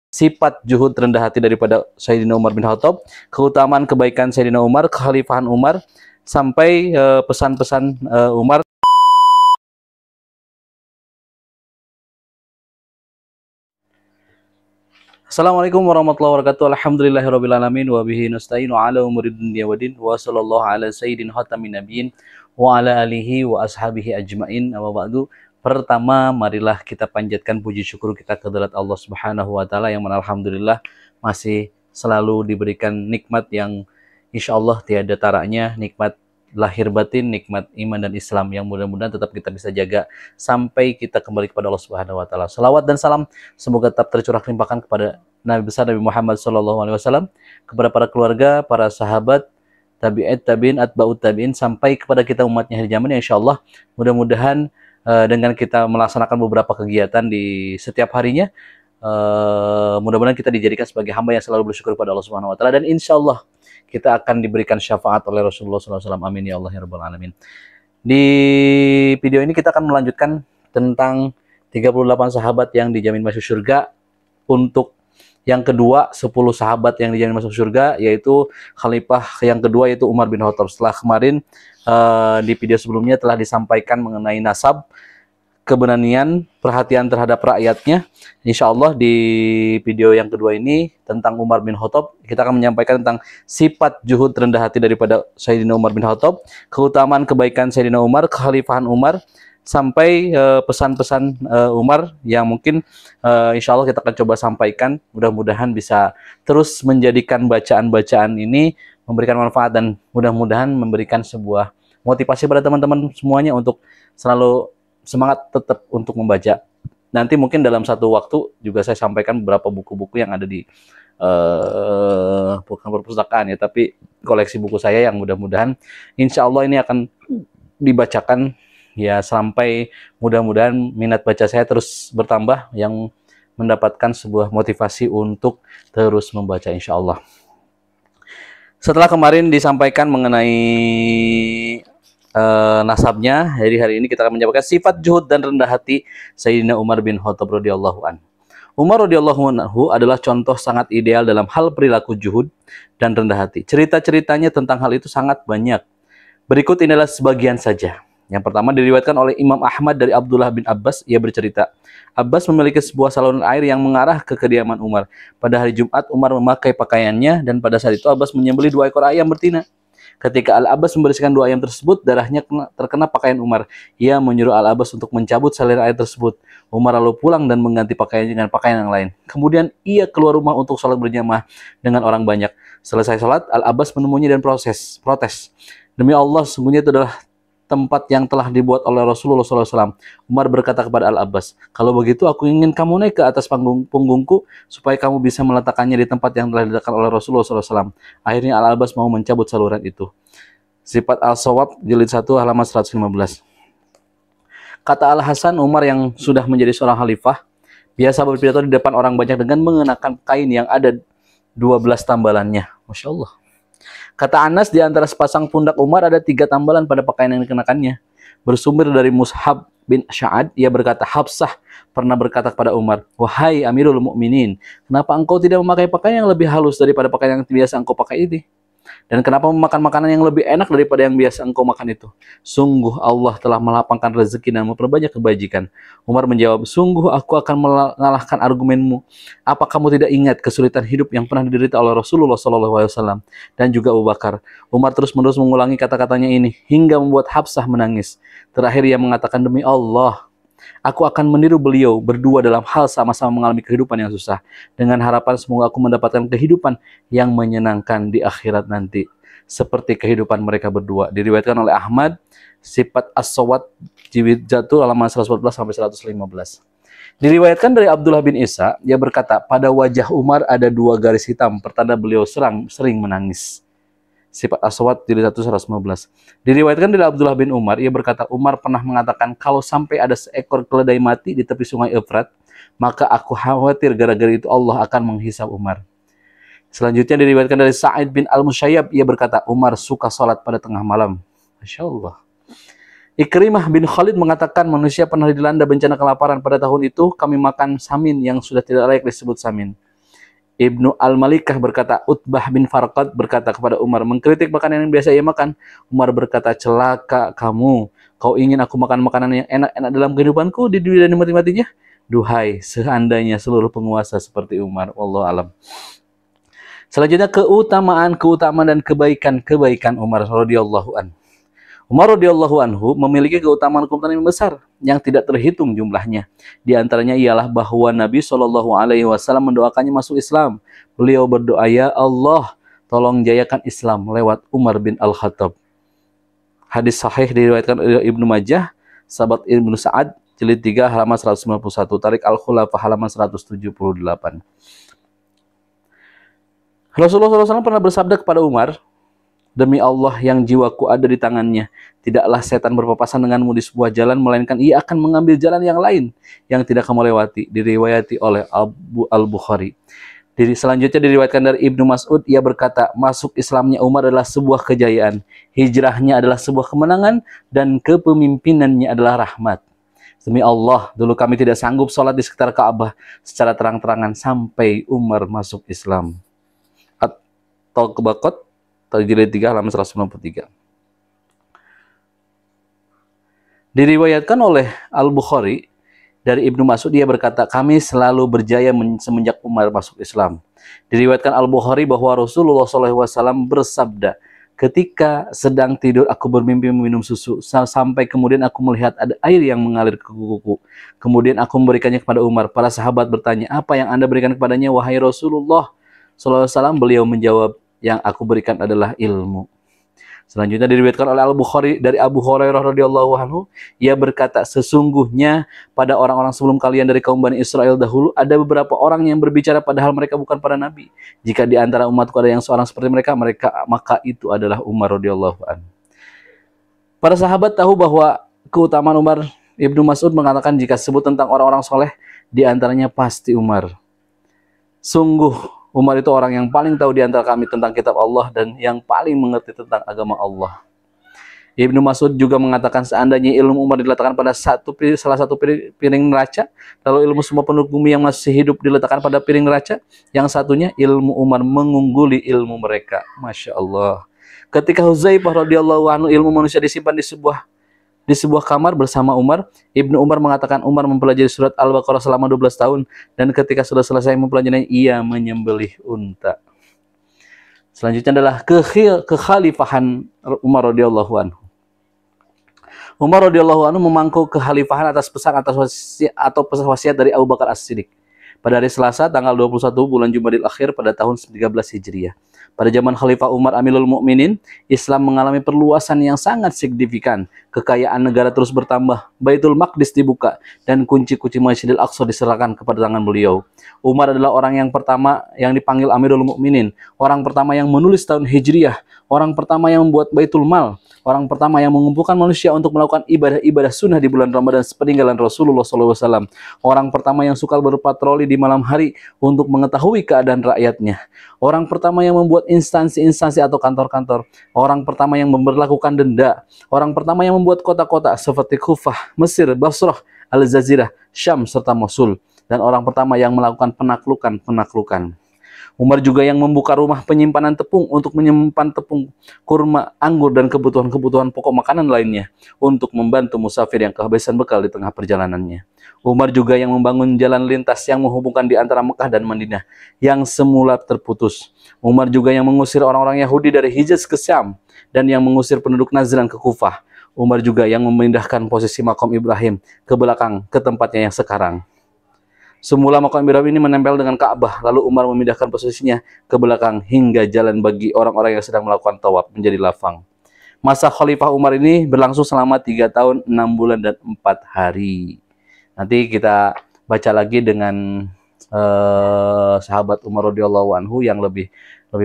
sifat juhud rendah hati daripada Sayyidina Umar bin Khattab, keutamaan kebaikan Sayyidina Umar, kekhalifahan Umar, sampai pesan-pesan Umar. Assalamualaikum warahmatullahi wabarakatuh. Alhamdulillahirabbil alamin wa bihi nasta'inu ala umuri dunya waddin wa sallallahu ala sayyidin khatamin nabiyyin wa ala alihi wa ashabihi ajmain. Amma ba'du. Pertama, marilah kita panjatkan puji syukur kita kehadirat Allah Subhanahu wa taala yang mana alhamdulillah masih selalu diberikan nikmat yang insyaallah tiada taranya, nikmat lahir batin, nikmat iman dan Islam yang mudah-mudahan tetap kita bisa jaga sampai kita kembali kepada Allah Subhanahu wa taala. Salawat dan salam semoga tetap tercurah limpahkan kepada Nabi besar Nabi Muhammad SAW, kepada para keluarga, para sahabat, tabi'at tabi'in, atba'ut tabi'in, sampai kepada kita umatnya hari zaman yang insyaallah mudah-mudahan dengan kita melaksanakan beberapa kegiatan di setiap harinya, mudah-mudahan kita dijadikan sebagai hamba yang selalu bersyukur kepada Allah Subhanahu wa taala, dan insyaallah kita akan diberikan syafaat oleh Rasulullah SAW. Amin ya Allah ya Rabbal alamin. Di video ini kita akan melanjutkan tentang 38 sahabat yang dijamin masuk surga. Untuk yang kedua, 10 sahabat yang dijamin masuk surga, yaitu khalifah yang kedua yaitu Umar bin Khattab. Setelah kemarin di video sebelumnya telah disampaikan mengenai nasab, keberanian, perhatian terhadap rakyatnya. Insya Allah di video yang kedua ini tentang Umar bin Khattab, kita akan menyampaikan tentang sifat juhud rendah hati daripada Sayyidina Umar bin Khattab, keutamaan kebaikan Sayyidina Umar, kekhalifahan Umar, sampai pesan-pesan Umar yang mungkin insya Allah kita akan coba sampaikan. Mudah-mudahan bisa terus menjadikan bacaan-bacaan ini memberikan manfaat dan mudah-mudahan memberikan sebuah motivasi pada teman-teman semuanya untuk selalu semangat tetap untuk membaca. Nanti mungkin dalam satu waktu juga saya sampaikan beberapa buku-buku yang ada di bukan perpustakaan ya, tapi koleksi buku saya yang mudah-mudahan insya Allah ini akan dibacakan ya sampai mudah-mudahan minat baca saya terus bertambah, yang mendapatkan sebuah motivasi untuk terus membaca insya Allah. Setelah kemarin disampaikan mengenai nasabnya, jadi hari ini kita akan menyampaikan sifat juhud dan rendah hati Sayyidina Umar bin Khattab radhiyallahu an. Umar radhiyallahu anhu adalah contoh sangat ideal dalam hal perilaku juhud dan rendah hati. Cerita-ceritanya tentang hal itu sangat banyak. Berikut inilah sebagian saja. Yang pertama diriwayatkan oleh Imam Ahmad dari Abdullah bin Abbas. Ia bercerita, Abbas memiliki sebuah saluran air yang mengarah ke kediaman Umar. Pada hari Jumat, Umar memakai pakaiannya, dan pada saat itu Abbas menyembelih 2 ekor ayam betina. Ketika Al-Abbas membersihkan 2 ayam tersebut, darahnya terkena pakaian Umar. Ia menyuruh Al-Abbas untuk mencabut saluran air tersebut. Umar lalu pulang dan mengganti pakaiannya dengan pakaian yang lain. Kemudian ia keluar rumah untuk sholat berjamaah dengan orang banyak. Selesai sholat, Al-Abbas menemuinya dan protes. Demi Allah, sesungguhnya itu adalah tempat yang telah dibuat oleh Rasulullah SAW. Umar berkata kepada Al-Abbas, kalau begitu aku ingin kamu naik ke atas punggungku supaya kamu bisa meletakkannya di tempat yang telah diletakkan oleh Rasulullah SAW. Akhirnya Al-Abbas mau mencabut saluran itu. Sifat Al-Shawab, jilid 1, halaman 115. Kata Al-Hasan, Umar yang sudah menjadi seorang khalifah biasa berpidato di depan orang banyak dengan mengenakan kain yang ada 12 tambalannya. Masya Allah. Kata Anas, di antara sepasang pundak Umar ada 3 tambalan pada pakaian yang dikenakannya. Bersumber dari Mushab bin Sya'ad, ia berkata, Hafsah pernah berkata kepada Umar, wahai Amirul Mukminin, kenapa engkau tidak memakai pakaian yang lebih halus daripada pakaian yang biasa engkau pakai ini? Dan kenapa memakan makanan yang lebih enak daripada yang biasa engkau makan itu? Sungguh Allah telah melapangkan rezeki dan memperbanyak kebajikan. Umar menjawab, sungguh aku akan mengalahkan argumenmu. Apa kamu tidak ingat kesulitan hidup yang pernah diderita oleh Rasulullah SAW dan juga Abu Bakar? Umar terus-menerus mengulangi kata-katanya ini hingga membuat Hafsah menangis. Terakhir ia mengatakan, demi Allah, aku akan meniru beliau berdua dalam hal sama-sama mengalami kehidupan yang susah, dengan harapan semoga aku mendapatkan kehidupan yang menyenangkan di akhirat nanti, seperti kehidupan mereka berdua. Diriwayatkan oleh Ahmad, sifat As-Sawat, jilid 1, halaman 114 sampai 115. Diriwayatkan dari Abdullah bin Isa, dia berkata, pada wajah Umar ada 2 garis hitam, pertanda beliau sering menangis. Sifat As-Sawat, jilid 1, 115. Diriwayatkan dari Abdullah bin Umar, ia berkata, Umar pernah mengatakan, kalau sampai ada seekor keledai mati di tepi sungai Efrat, maka aku khawatir gara-gara itu Allah akan menghisab Umar. Selanjutnya diriwayatkan dari Sa'id bin Al-Musayyab, ia berkata, Umar suka sholat pada tengah malam. Masya Allah. Ikrimah bin Khalid mengatakan, manusia pernah dilanda bencana kelaparan. Pada tahun itu kami makan samin yang sudah tidak layak disebut samin. Ibnu Al-Malikah berkata, Utbah bin Farqad berkata kepada Umar, mengkritik makanan yang biasa ia makan. Umar berkata, celaka kamu, kau ingin aku makan makanan yang enak-enak dalam kehidupanku di dunia dan mati-matinya? Duhai, seandainya seluruh penguasa seperti Umar. Wallahu alam. Selanjutnya keutamaan dan kebaikan Umar radhiyallahu an. Umar radhiyallahu anhu memiliki keutamaan yang besar yang tidak terhitung jumlahnya. Di antaranya ialah bahwa Nabi Shallallahu Alaihi Wasallam mendoakannya masuk Islam. Beliau berdoa, ya Allah, tolong jayakan Islam lewat Umar bin Al-Khattab. Hadis sahih diriwayatkan oleh Ibnu Majah, sahabat Ibnu Sa'ad, jilid 3 halaman 191, Tarik Al-Khulafa halaman 178. Rasulullah SAW pernah bersabda kepada Umar, demi Allah yang jiwaku ada di tangannya, tidaklah setan berpapasan denganmu di sebuah jalan, melainkan ia akan mengambil jalan yang lain yang tidak kamu lewati. Diriwayati oleh Al-Bukhari. Selanjutnya diriwayatkan dari Ibnu Mas'ud, ia berkata, masuk Islamnya Umar adalah sebuah kejayaan, hijrahnya adalah sebuah kemenangan, dan kepemimpinannya adalah rahmat. Demi Allah, dulu kami tidak sanggup sholat di sekitar Ka'bah secara terang-terangan sampai Umar masuk Islam. At-Taqbaqat jilid 3 halaman 193. Diriwayatkan oleh Al-Bukhari dari Ibnu Mas'ud, dia berkata, kami selalu berjaya semenjak Umar masuk Islam. Diriwayatkan Al-Bukhari bahwa Rasulullah SAW bersabda, ketika sedang tidur aku bermimpi meminum susu, sampai kemudian aku melihat ada air yang mengalir ke kukuku. Kemudian aku memberikannya kepada Umar. Para sahabat bertanya, apa yang Anda berikan kepadanya wahai Rasulullah SAW? Beliau menjawab, yang aku berikan adalah ilmu. Selanjutnya diriwayatkan oleh Al-Bukhari dari Abu Hurairah radhiyallahu anhu, ia berkata, sesungguhnya pada orang-orang sebelum kalian dari kaum Bani Israel dahulu ada beberapa orang yang berbicara padahal mereka bukan para nabi. Jika di antara umatku ada yang seorang seperti mereka, maka itu adalah Umar radhiyallahu anhu. Para sahabat tahu bahwa keutamaan Umar. Ibnu Mas'ud mengatakan, jika sebut tentang orang-orang soleh, di antaranya pasti Umar. Sungguh Umar itu orang yang paling tahu di antara kami tentang kitab Allah dan yang paling mengerti tentang agama Allah. Ibnu Mas'ud juga mengatakan, seandainya ilmu Umar diletakkan pada salah satu piring neraca, lalu ilmu semua penduduk bumi yang masih hidup diletakkan pada piring neraca, yang satunya ilmu Umar mengungguli ilmu mereka. Masya Allah. Ketika Huzaifah radhiyallahu anhu ilmu manusia disimpan di sebuah kamar bersama Umar, Ibnu Umar mengatakan Umar mempelajari surat Al-Baqarah selama 12 tahun, dan ketika sudah selesai mempelajarinya, ia menyembelih unta. Selanjutnya adalah kekhalifahan Umar radhiyallahu anhu. Umar radhiyallahu anhu memangku kekhalifahan atas pesan atau pesan wasiat dari Abu Bakar As-Siddiq. Pada hari Selasa, tanggal 21 bulan Jumadil Akhir pada tahun 13 Hijriah. Pada zaman Khalifah Umar Amirul Mukminin, Islam mengalami perluasan yang sangat signifikan. Kekayaan negara terus bertambah, Baitul Maqdis dibuka, dan kunci-kunci Masjidil Aqsa diserahkan kepada tangan beliau. Umar adalah orang yang pertama yang dipanggil Amirul Mukminin, orang pertama yang menulis tahun Hijriah, orang pertama yang membuat Baitul Mal, orang pertama yang mengumpulkan manusia untuk melakukan ibadah-ibadah sunnah di bulan Ramadan sepeninggalan Rasulullah SAW, orang pertama yang suka berpatroli di malam hari untuk mengetahui keadaan rakyatnya, orang pertama yang membuat instansi-instansi atau kantor-kantor, orang pertama yang memberlakukan denda, orang pertama yang membuat kota-kota seperti Kufah, Mesir, Basrah, Al-Jazirah, Syam, serta Mosul, dan orang pertama yang melakukan penaklukan. Umar juga yang membuka rumah penyimpanan tepung untuk menyimpan tepung, kurma, anggur, dan kebutuhan-kebutuhan pokok makanan lainnya untuk membantu musafir yang kehabisan bekal di tengah perjalanannya. Umar juga yang membangun jalan lintas yang menghubungkan di antara Mekah dan Madinah yang semula terputus. Umar juga yang mengusir orang-orang Yahudi dari Hijaz ke Syam dan yang mengusir penduduk Najran ke Kufah. Umar juga yang memindahkan posisi makam Ibrahim ke belakang ke tempatnya yang sekarang. Semula makam Ibrahim ini menempel dengan Ka'bah, lalu Umar memindahkan posisinya ke belakang hingga jalan bagi orang-orang yang sedang melakukan tawaf menjadi lapang. Masa Khalifah Umar ini berlangsung selama 3 tahun, 6 bulan, dan 4 hari. Nanti kita baca lagi dengan sahabat Umar radhiyallahu anhu yang lebih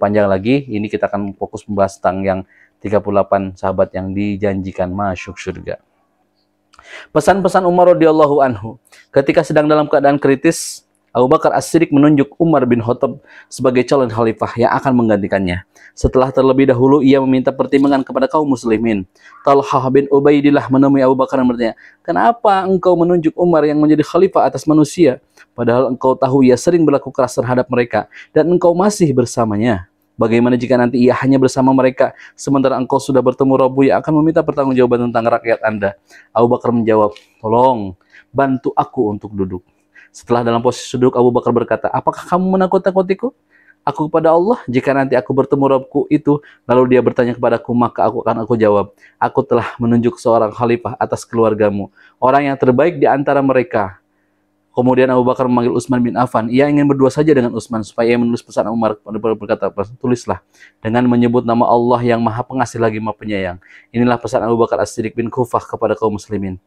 panjang lagi. Ini kita akan fokus membahas tentang yang 38 sahabat yang dijanjikan masuk surga. Pesan-pesan Umar radhiyallahu anhu ketika sedang dalam keadaan kritis, Abu Bakar As-Siddiq menunjuk Umar bin Khattab sebagai calon khalifah yang akan menggantikannya. Setelah terlebih dahulu ia meminta pertimbangan kepada kaum muslimin. Talhah bin Ubaidillah menemui Abu Bakar dan bertanya, "Kenapa engkau menunjuk Umar yang menjadi khalifah atas manusia? Padahal engkau tahu ia sering berlaku keras terhadap mereka dan engkau masih bersamanya. Bagaimana jika nanti ia hanya bersama mereka, sementara engkau sudah bertemu Rabbu yang akan meminta pertanggungjawaban tentang rakyat Anda?" Abu Bakar menjawab, "Tolong, bantu aku untuk duduk." Setelah dalam posisi duduk, Abu Bakar berkata, "Apakah kamu menakut-nakutiku? Aku kepada Allah, jika nanti aku bertemu Rabbku itu, lalu dia bertanya kepadaku, maka aku jawab, aku telah menunjuk seorang khalifah atas keluargamu, orang yang terbaik di antara mereka." Kemudian Abu Bakar memanggil Utsman bin Affan. Ia ingin berdua saja dengan Utsman supaya ia menulis pesan Umar. Berkata, "Tulislah dengan menyebut nama Allah yang Maha Pengasih lagi Maha Penyayang. Inilah pesan Abu Bakar As-Siddiq bin Kufah kepada kaum muslimin.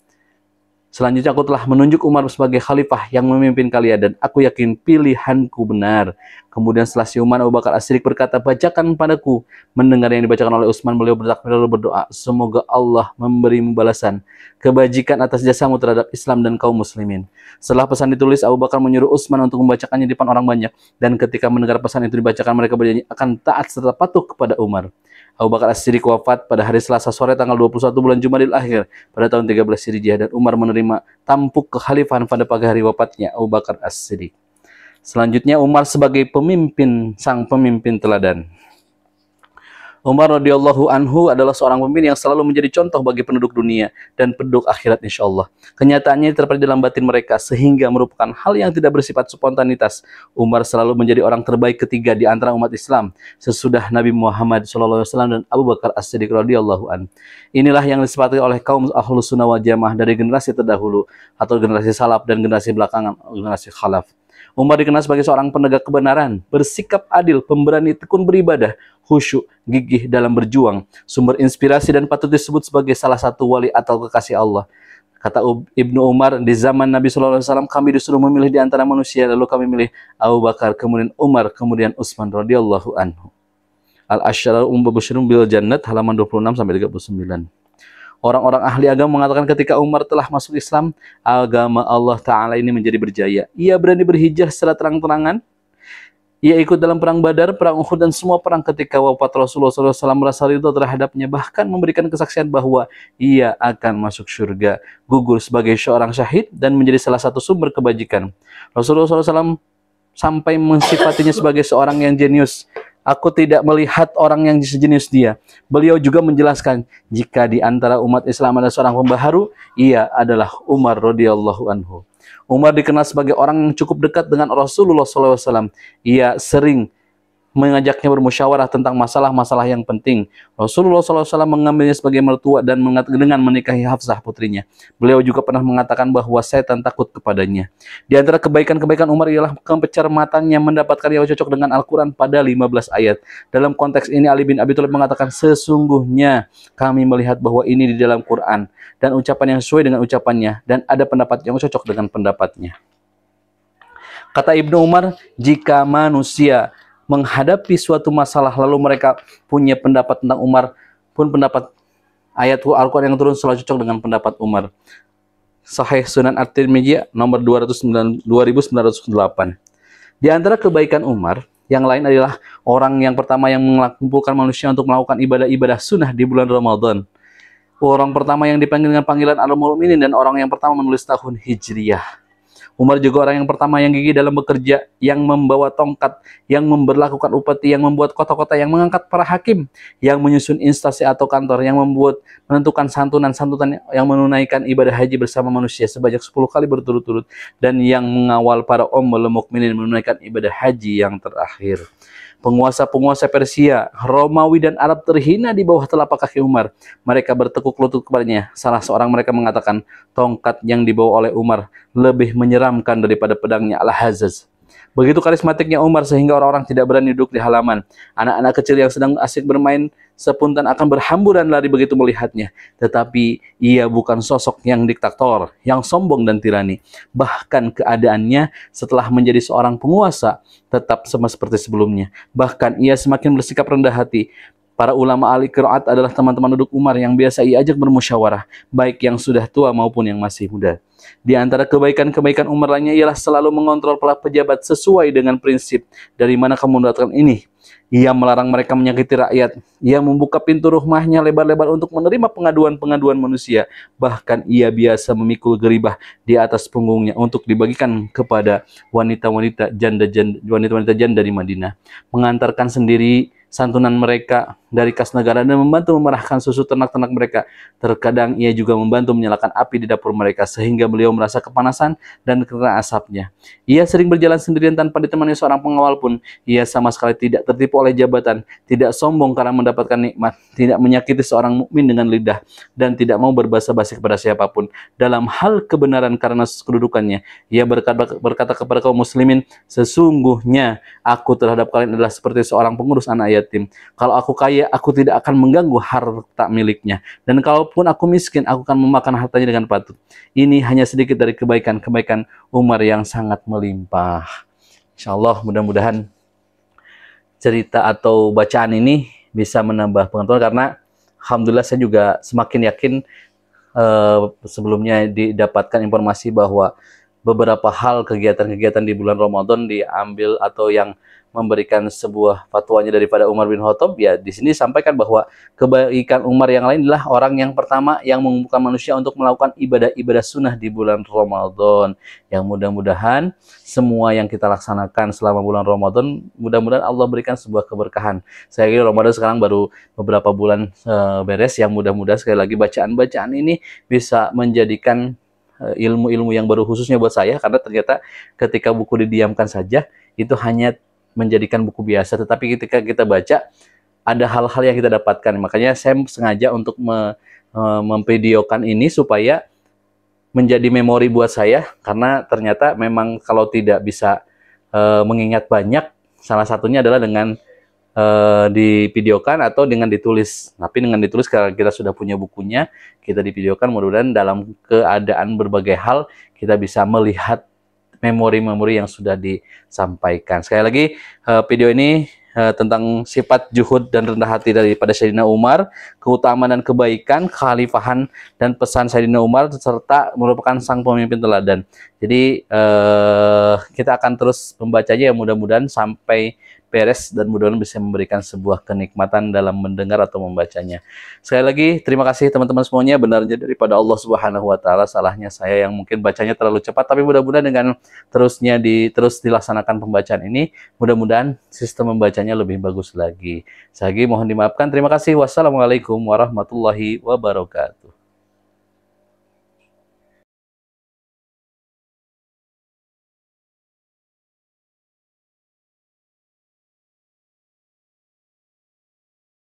Selanjutnya aku telah menunjuk Umar sebagai khalifah yang memimpin kalian dan aku yakin pilihanku benar." Kemudian setelah siuman, Abu Bakar As-Siddiq berkata, "Bacakan padaku." Mendengar yang dibacakan oleh Utsman, beliau bertakbir lalu berdoa, "Semoga Allah memberimu balasan kebajikan atas jasamu terhadap Islam dan kaum muslimin." Setelah pesan ditulis, Abu Bakar menyuruh Utsman untuk membacakannya di depan orang banyak, dan ketika mendengar pesan itu dibacakan, mereka berjanji akan taat serta patuh kepada Umar. Abu Bakar As-Siddiq wafat pada hari Selasa sore tanggal 21 bulan Jumadil Akhir pada tahun 13 Hijriah, dan Umar menerima tampuk kekhalifahan pada pagi hari wafatnya Abu Bakar As-Siddiq. Selanjutnya Umar sebagai pemimpin, sang pemimpin teladan. Umar radhiyallahu anhu adalah seorang pemimpin yang selalu menjadi contoh bagi penduduk dunia dan penduduk akhirat insyaallah. Kenyataannya terpatri dalam batin mereka sehingga merupakan hal yang tidak bersifat spontanitas. Umar selalu menjadi orang terbaik ketiga di antara umat Islam sesudah Nabi Muhammad SAW dan Abu Bakar As-Siddiq radhiyallahu an. Inilah yang disepakati oleh kaum Ahlus Sunnah wal Jamaah dari generasi terdahulu atau generasi salaf dan generasi belakangan generasi khalaf. Umar dikenal sebagai seorang penegak kebenaran, bersikap adil, pemberani, tekun beribadah, khusyuk, gigih dalam berjuang, sumber inspirasi dan patut disebut sebagai salah satu wali atau kekasih Allah. Kata Ibnu Umar, di zaman Nabi SAW kami disuruh memilih di antara manusia, lalu kami milih Abu Bakar, kemudian Umar, kemudian Utsman radhiyallahu anhu. Al-Asy'ariyah Mubasysyirin bil Jannah halaman 26 sampai 39. Orang-orang ahli agama mengatakan ketika Umar telah masuk Islam, agama Allah Ta'ala ini menjadi berjaya. Ia berani berhijrah secara terang-terangan. Ia ikut dalam perang Badar, perang Uhud, dan semua perang ketika wafat Rasulullah SAW merasa ridho terhadapnya. Bahkan memberikan kesaksian bahwa ia akan masuk surga, gugur sebagai seorang syahid, dan menjadi salah satu sumber kebajikan. Rasulullah SAW sampai mensifatinya sebagai seorang yang jenius. Aku tidak melihat orang yang sejenis dia. Beliau juga menjelaskan, jika di antara umat Islam ada seorang pembaharu, ia adalah Umar radhiyallahu anhu. Umar dikenal sebagai orang yang cukup dekat dengan Rasulullah SAW. Ia sering mengajaknya bermusyawarah tentang masalah-masalah yang penting. Rasulullah SAW mengambilnya sebagai mertua dan dengan menikahi Hafsah putrinya. Beliau juga pernah mengatakan bahwa setan takut kepadanya. Di antara kebaikan-kebaikan Umar ialah kecermatannya mendapatkan yang cocok dengan Al-Quran pada 15 ayat. Dalam konteks ini Ali bin Abi Thalib mengatakan, sesungguhnya kami melihat bahwa ini di dalam Quran dan ucapan yang sesuai dengan ucapannya dan ada pendapat yang cocok dengan pendapatnya. Kata Ibnu Umar, jika manusia menghadapi suatu masalah lalu mereka punya pendapat tentang Umar, pun pendapat ayat Al-Quran yang turun selalu cocok dengan pendapat Umar. Sahih Sunan At-Tirmidzi nomor 2908. Di antara kebaikan Umar yang lain adalah orang yang pertama yang mengumpulkan manusia untuk melakukan ibadah-ibadah sunnah di bulan Ramadan. Orang pertama yang dipanggil dengan panggilan Al-Mu'minin dan orang yang pertama menulis tahun Hijriyah. Umar juga orang yang pertama yang gigih dalam bekerja, yang membawa tongkat, yang memberlakukan upeti, yang membuat kota-kota, yang mengangkat para hakim, yang menyusun instansi atau kantor, yang menentukan santunan-santunan, yang menunaikan ibadah haji bersama manusia sebanyak 10 kali berturut-turut, dan yang mengawal para ummul mukminin menunaikan ibadah haji yang terakhir. Penguasa-penguasa Persia, Romawi, dan Arab terhina di bawah telapak kaki Umar. Mereka bertekuk lutut kepadanya. Salah seorang mereka mengatakan, tongkat yang dibawa oleh Umar lebih menyeramkan daripada pedangnya Al-Hazaz. Begitu karismatiknya Umar sehingga orang-orang tidak berani duduk di halaman. Anak-anak kecil yang sedang asik bermain sepuntan akan berhamburan lari begitu melihatnya. Tetapi ia bukan sosok yang diktator, yang sombong dan tirani. Bahkan keadaannya setelah menjadi seorang penguasa tetap sama seperti sebelumnya. Bahkan ia semakin bersikap rendah hati. Para ulama ahli qiraat adalah teman-teman duduk Umar yang biasa ia ajak bermusyawarah, baik yang sudah tua maupun yang masih muda. Di antara kebaikan-kebaikan Umar lainnya ialah selalu mengontrol para pejabat sesuai dengan prinsip dari mana kamu mendapatkan ini. Ia melarang mereka menyakiti rakyat. Ia membuka pintu rumahnya lebar-lebar untuk menerima pengaduan-pengaduan manusia. Bahkan ia biasa memikul geribah di atas punggungnya untuk dibagikan kepada wanita-wanita janda di Madinah. Mengantarkan sendiri santunan mereka dari kas negara dan membantu memerahkan susu ternak-ternak mereka. Terkadang ia juga membantu menyalakan api di dapur mereka sehingga beliau merasa kepanasan dan kena asapnya. Ia sering berjalan sendirian tanpa ditemani seorang pengawal pun. Ia sama sekali tidak tertipu oleh jabatan, tidak sombong karena mendapatkan nikmat, tidak menyakiti seorang mukmin dengan lidah, dan tidak mau berbasa-basi kepada siapapun. Dalam hal kebenaran karena kedudukannya, ia berkata kepada kaum muslimin, sesungguhnya aku terhadap kalian adalah seperti seorang pengurus anak yatim. Kalau aku kaya, aku tidak akan mengganggu harta miliknya. Dan kalaupun aku miskin, aku akan memakan hartanya dengan patut. Ini hanya sedikit dari kebaikan-kebaikan Umar yang sangat melimpah. Insya Allah mudah-mudahan cerita atau bacaan ini bisa menambah pengetahuan, karena alhamdulillah saya juga semakin yakin sebelumnya didapatkan informasi bahwa beberapa hal kegiatan-kegiatan di bulan Ramadan diambil atau yang memberikan sebuah fatwanya daripada Umar bin Khattab. Ya, di sini sampaikan bahwa kebaikan Umar yang lain adalah orang yang pertama yang mengumpulkan manusia untuk melakukan ibadah-ibadah sunnah di bulan Ramadan. Yang mudah-mudahan semua yang kita laksanakan selama bulan Ramadan, mudah-mudahan Allah berikan sebuah keberkahan. Saya kira Ramadan sekarang baru beberapa bulan beres, yang mudah-mudahan sekali lagi bacaan-bacaan ini bisa menjadikan ilmu-ilmu yang baru khususnya buat saya, karena ternyata ketika buku didiamkan saja itu hanya menjadikan buku biasa, tetapi ketika kita baca ada hal-hal yang kita dapatkan. Makanya saya sengaja untuk memvideokan ini supaya menjadi memori buat saya, karena ternyata memang kalau tidak bisa mengingat banyak, salah satunya adalah dengan divideokan atau dengan ditulis. Tapi dengan ditulis, kalau kita sudah punya bukunya, kita divideokan, mudah-mudahan dalam keadaan berbagai hal kita bisa melihat memori-memori yang sudah disampaikan. Sekali lagi, video ini tentang sifat juhud dan rendah hati daripada Sayyidina Umar, keutamaan dan kebaikan, kekhalifahan dan pesan Sayyidina Umar, serta merupakan sang pemimpin teladan. Jadi kita akan terus membacanya, ya mudah-mudahan sampai beres dan mudah-mudahan bisa memberikan sebuah kenikmatan dalam mendengar atau membacanya. Sekali lagi terima kasih teman-teman semuanya, benarnya daripada Allah Subhanahu wa taala, salahnya saya yang mungkin bacanya terlalu cepat, tapi mudah-mudahan dengan terus dilaksanakan pembacaan ini, mudah-mudahan sistem membacanya lebih bagus lagi. Sekali lagi mohon dimaafkan. Terima kasih. Wassalamualaikum warahmatullahi wabarakatuh.